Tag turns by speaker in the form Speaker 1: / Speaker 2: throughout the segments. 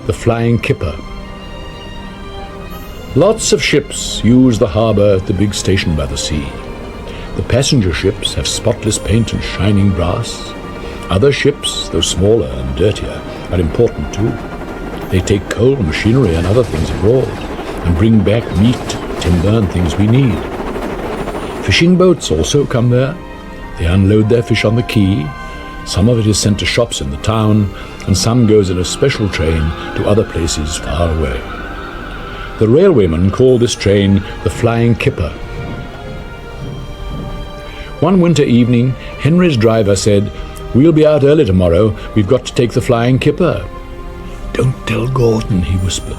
Speaker 1: The Flying Kipper. Lots of ships use the harbour at the big station by the sea. The passenger ships have spotless paint and shining brass. Other ships, though smaller and dirtier, are important too. They take coal, machinery and other things abroad and bring back meat, timber and things we need. Fishing boats also come there. They unload their fish on the quay. Some of it is sent to shops in the town, and some goes in a special train to other places far away. The railwaymen call this train the Flying Kipper. One winter evening, Henry's driver said, "We'll be out early tomorrow. We've got to take the Flying Kipper." "Don't tell Gordon," he whispered,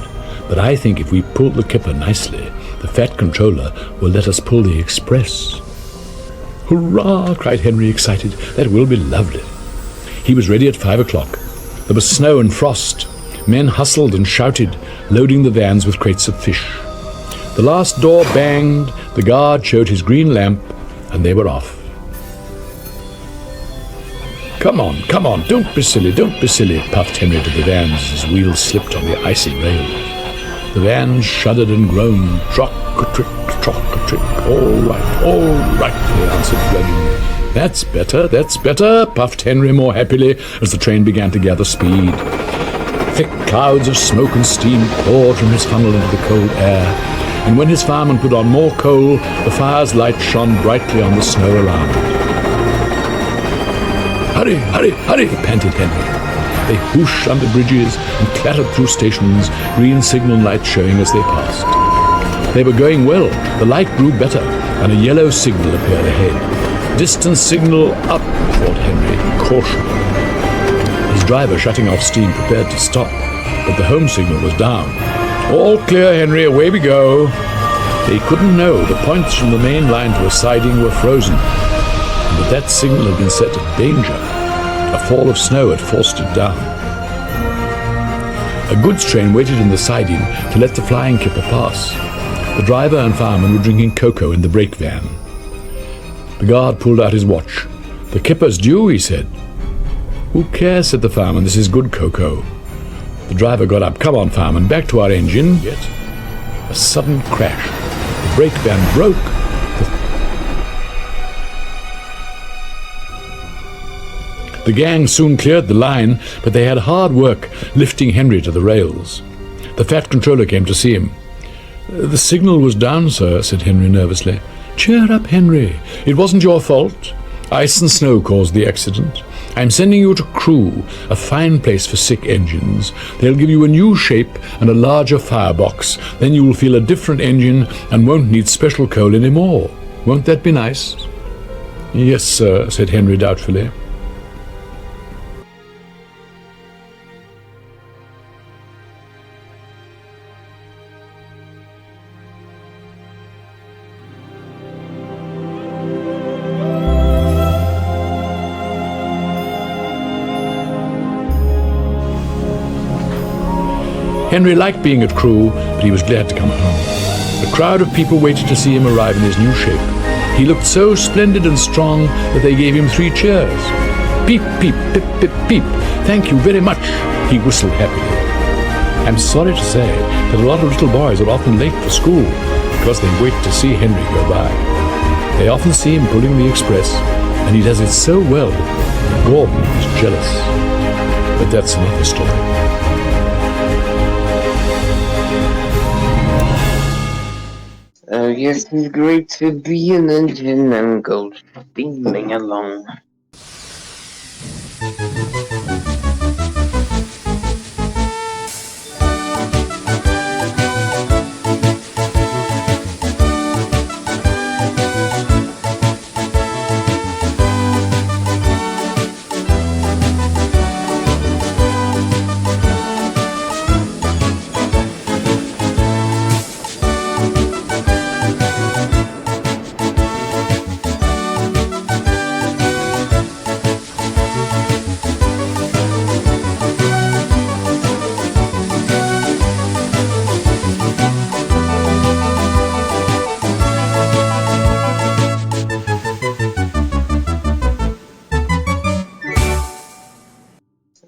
Speaker 1: "but I think if we pull the Kipper nicely, the fat controller will let us pull the express." "Hurrah!" cried Henry, excited. "That will be lovely." He was ready at 5 o'clock. There was snow and frost. Men hustled and shouted, loading the vans with crates of fish. The last door banged, the guard showed his green lamp, and they were off. Come on, don't be silly, puffed Henry to the vans as his wheels slipped on the icy rails. The vans shuddered and groaned. Trock-a-trick, trock-a-trick, all right, they answered, groaning. That's better, puffed Henry more happily as the train began to gather speed. Thick clouds of smoke and steam poured from his funnel into the cold air, and when his fireman put on more coal, the fire's light shone brightly on the snow around. Hurry, panted Henry. They whooshed under bridges and clattered through stations, green signal lights showing as they passed. They were going well. The light grew better, and a yellow signal appeared ahead. Distance signal up, thought Henry, caution. His driver, shutting off steam, prepared to stop, but the home signal was down. All clear, Henry, away we go. They couldn't know the points from the main line to a siding were frozen, and that that signal had been set at danger. A fall of snow had forced it down. A goods train waited in the siding to let the Flying Kipper pass. The driver and fireman were drinking cocoa in the brake van. The guard pulled out his watch. "The Kipper's due," he said. "Who cares?" said the fireman. "This is good cocoa." The driver got up. "Come on, fireman, back to our engine." Yet a sudden crash. The brake van broke. The gang soon cleared the line, but they had hard work lifting Henry to the rails. The fat controller came to see him. "The signal was down, sir," said Henry nervously. "Cheer up, Henry. It wasn't your fault. Ice and snow caused the accident. I'm sending you to Crewe, a fine place for sick engines. They'll give you a new shape and a larger firebox. Then you will feel a different engine and won't need special coal anymore. Won't that be nice?" "Yes, sir," said Henry doubtfully. Henry liked being at Crewe, but he was glad to come home. A crowd of people waited to see him arrive in his new shape. He looked so splendid and strong that they gave him 3 cheers. "Peep, peep, pip, pip, peep. Thank you very much," he whistled happily. I'm sorry to say that a lot of little boys are often late for school because they wait to see Henry go by. They often see him pulling the express, and he does it so well that Gordon is jealous. But that's another story.
Speaker 2: Oh yes, it's great to be an engine and go steaming along.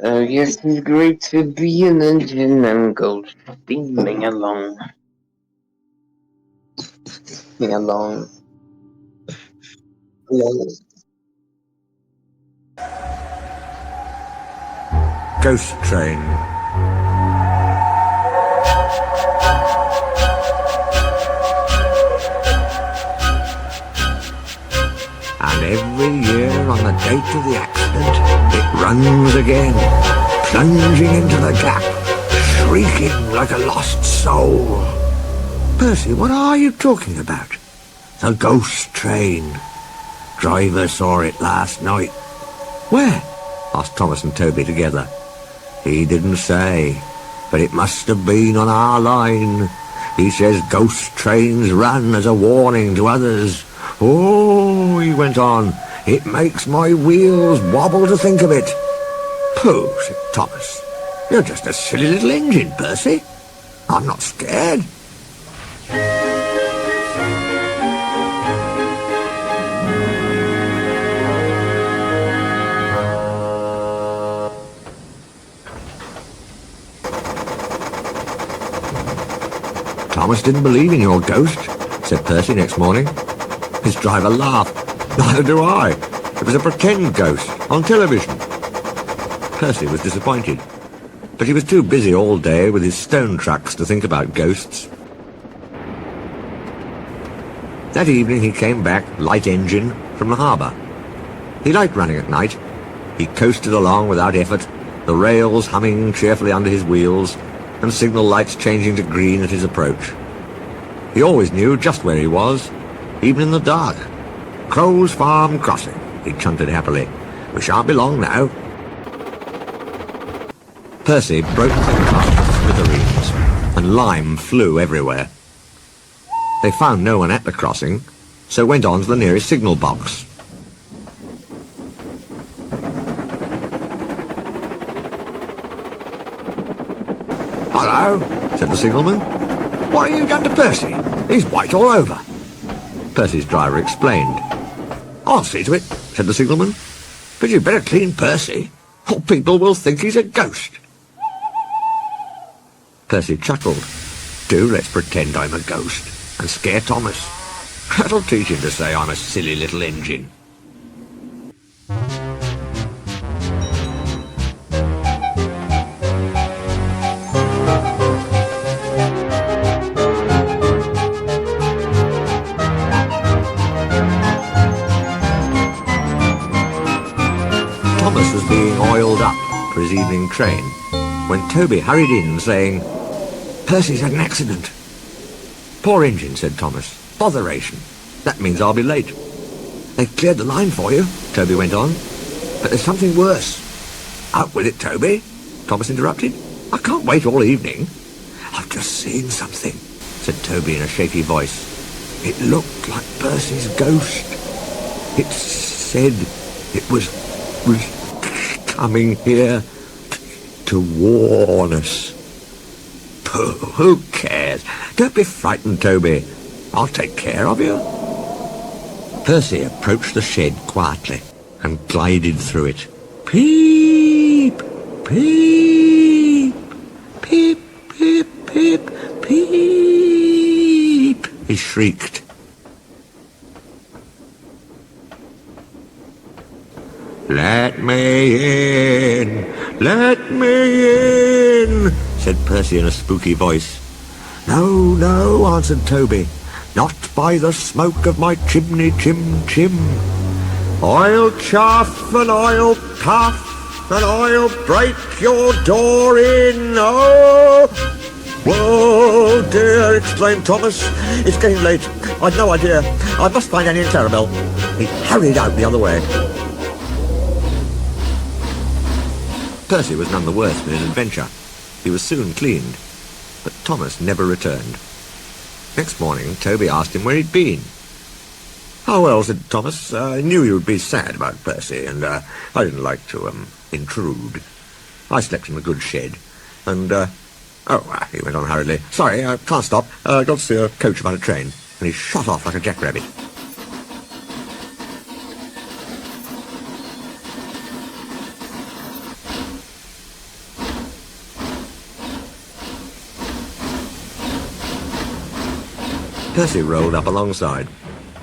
Speaker 2: Oh yes, it's great to be an engine and go steaming along. Along.
Speaker 3: Ghost train. And every year on the date of the accident, it runs again, plunging into the gap, shrieking like a lost soul. Percy, what are you talking about? The ghost train. Driver saw it last night. Where? Asked Thomas and Toby together. He didn't say, but it must have been on our line. He says ghost trains run as a warning to others. Oh, he went on, it makes my wheels wobble to think of it. Pooh, said Thomas. You're just a silly little engine, Percy. I'm not scared. Thomas didn't believe in your ghost, said Percy next morning. His driver laughed. Neither do I. It was a pretend ghost on television. Percy was disappointed, but he was too busy all day with his stone trucks to think about ghosts. That evening he came back, light engine, from the harbour. He liked running at night. He coasted along without effort, the rails humming cheerfully under his wheels, and signal lights changing to green at his approach. He always knew just where he was, even in the dark. Crow's Farm Crossing, he chanted happily. We shan't be long now. Percy broke the car to smithereens, and lime flew everywhere. They found no one at the crossing, so went on to the nearest signal box. Hello, said the signalman. What have you done to Percy? He's white all over. Percy's driver explained. I'll see to it, said the signalman. But you'd better clean Percy, or people will think he's a ghost. Percy chuckled. Do let's pretend I'm a ghost, and scare Thomas. That'll teach him to say I'm a silly little engine. Thomas was being oiled up for his evening train when Toby hurried in saying, Percy's had an accident. Poor engine, said Thomas. Botheration. That means I'll be late. They've cleared the line for you, Toby went on. But there's something worse. Out with it, Toby, Thomas interrupted. I can't wait all evening. I've just seen something, said Toby in a shaky voice. It looked like Percy's ghost. It said it was coming here to warn us. Pooh, who cares? Don't be frightened, Toby. I'll take care of you. Percy approached the shed quietly and glided through it. Peep, peep, peep, peep, peep, peep, he shrieked. Let me in, let me in, said Percy in a spooky voice. No, no, answered Toby, not by the smoke of my chimney, chim. I'll chaff and I'll puff and I'll break your door in, oh! Whoa, dear, exclaimed Thomas. It's getting late. I'd no idea. I must find Annie and Clarabelle. He hurried out the other way. Percy was none the worse for his adventure. He was soon cleaned, but Thomas never returned. Next morning, Toby asked him where he'd been. Oh, well, said Thomas, I knew you would be sad about Percy, and I didn't like to, intrude. I slept in a good shed, and, he went on hurriedly. Sorry, I can't stop. Got to see a coach about a train. And he shot off like a jackrabbit. Percy rolled up alongside.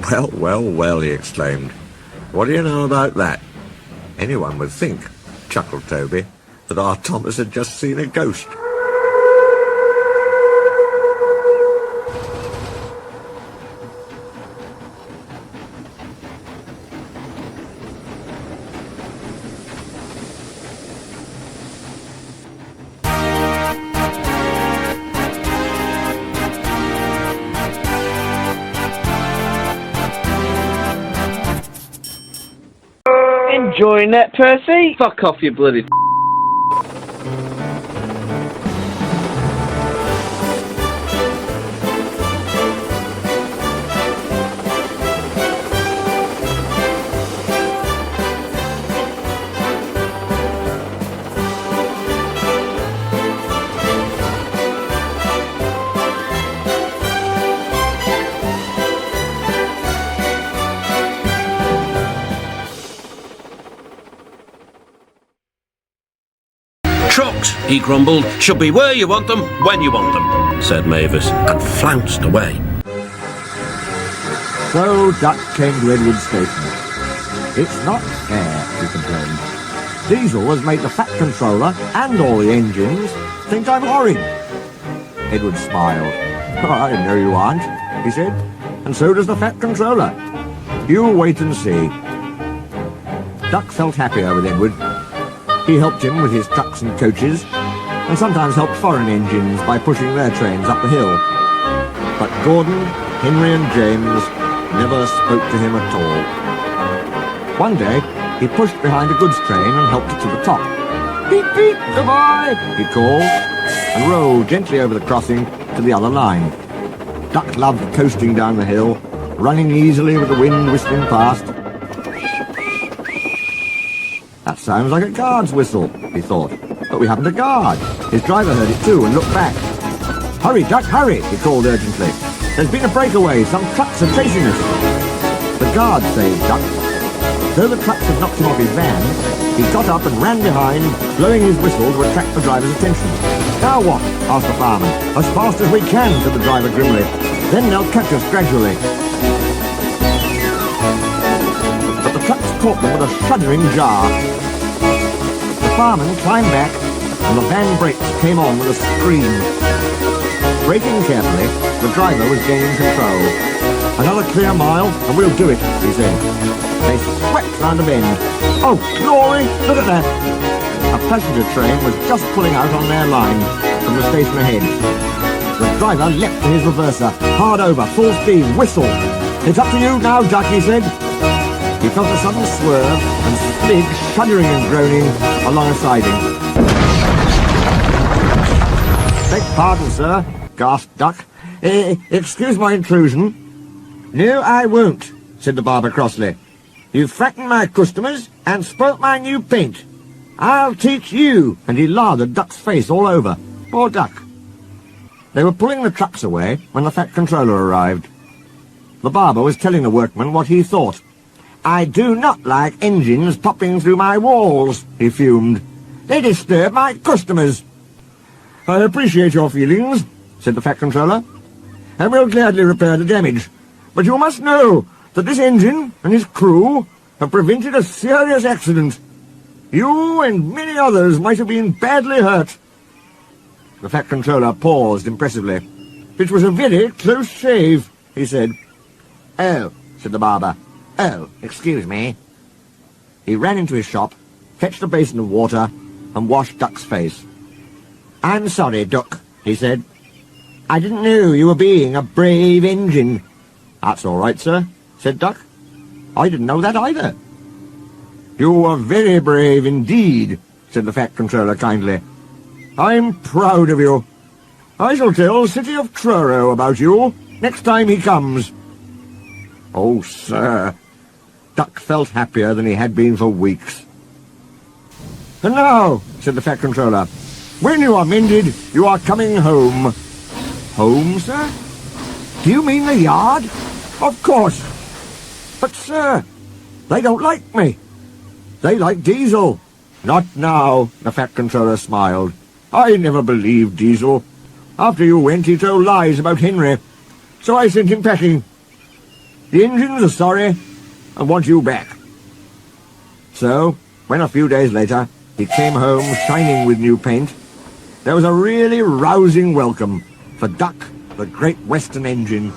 Speaker 3: "Well, well, well," he exclaimed. "What do you know about that?" "Anyone would think," chuckled Toby, "that our Thomas had just seen a ghost."
Speaker 2: Enjoying that, Percy? Fuck off, you bloody...
Speaker 4: "Trucks," he grumbled, "should be where you want them, when you want them," said Mavis, and flounced away.
Speaker 3: So Duck came to Edward's station. "It's not fair," he complained. "Diesel has made the fat controller and all the engines think I'm horrid." Edward smiled. "I know you aren't," he said, "and so does the fat controller. You wait and see." Duck felt happier with Edward. He helped him with his trucks and coaches, and sometimes helped foreign engines by pushing their trains up the hill. But Gordon, Henry and James never spoke to him at all. One day, he pushed behind a goods train and helped it to the top. "Beep, beep, goodbye," he called, and rolled gently over the crossing to the other line. Duck loved coasting down the hill, running easily with the wind whistling past. "That sounds like a guard's whistle," he thought. "But we haven't a guard." His driver heard it too and looked back. "Hurry, Duck, hurry," he called urgently. "There's been a breakaway. Some trucks are chasing us." The guard saved Duck. Though the trucks had knocked him off his van, he got up and ran behind, blowing his whistle to attract the driver's attention. "Now what?" asked the fireman. "As fast as we can," said the driver grimly. "Then they'll catch us gradually." But the trucks caught them with a shuddering jar. The fireman climbed back, and the van brakes came on with a scream. Braking carefully, the driver was gaining control. "Another clear mile, and we'll do it," he said. They swept round a bend. "Oh, glory! Look at that!" A passenger train was just pulling out on their line from the station ahead. The driver leapt to his reverser, hard over, full speed, whistle. "It's up to you now, Duck," he said. He felt a sudden swerve and slid, shuddering and groaning, along a siding. "Beg pardon, sir," gasped Duck. Excuse my intrusion." "No, I won't," said the barber crossly. "You've frightened my customers and spoilt my new paint. I'll teach you," and he lathered Duck's face all over. Poor Duck. They were pulling the trucks away when the fat controller arrived. The barber was telling the workmen what he thought. "I do not like engines popping through my walls," he fumed. "They disturb my customers." "I appreciate your feelings," said the fat controller, "and will gladly repair the damage. But you must know that this engine and his crew have prevented a serious accident. You and many others might have been badly hurt." The fat controller paused impressively. "It was a very close shave," he said. "Oh," said the barber. "Oh, excuse me." He ran into his shop, fetched a basin of water, and washed Duck's face. "I'm sorry, Duck," he said. "I didn't know you were being a brave engine." "That's all right, sir," said Duck. "I didn't know that either." "You were very brave indeed," said the fat controller kindly. "I'm proud of you. I shall tell City of Truro about you next time he comes." "Oh, sir." Duck felt happier than he had been for weeks. "And now," said the fat controller, "when you are mended, you are coming home." "Home, sir? Do you mean the yard?" "Of course." "But, sir, they don't like me. They like Diesel." "Not now," the fat controller smiled. "I never believed Diesel. After you went, he told lies about Henry. so I sent him packing. The engines are sorry and want you back. So, when a few days later he came home shining with new paint, there was a really rousing welcome for Duck, the Great Western Engine.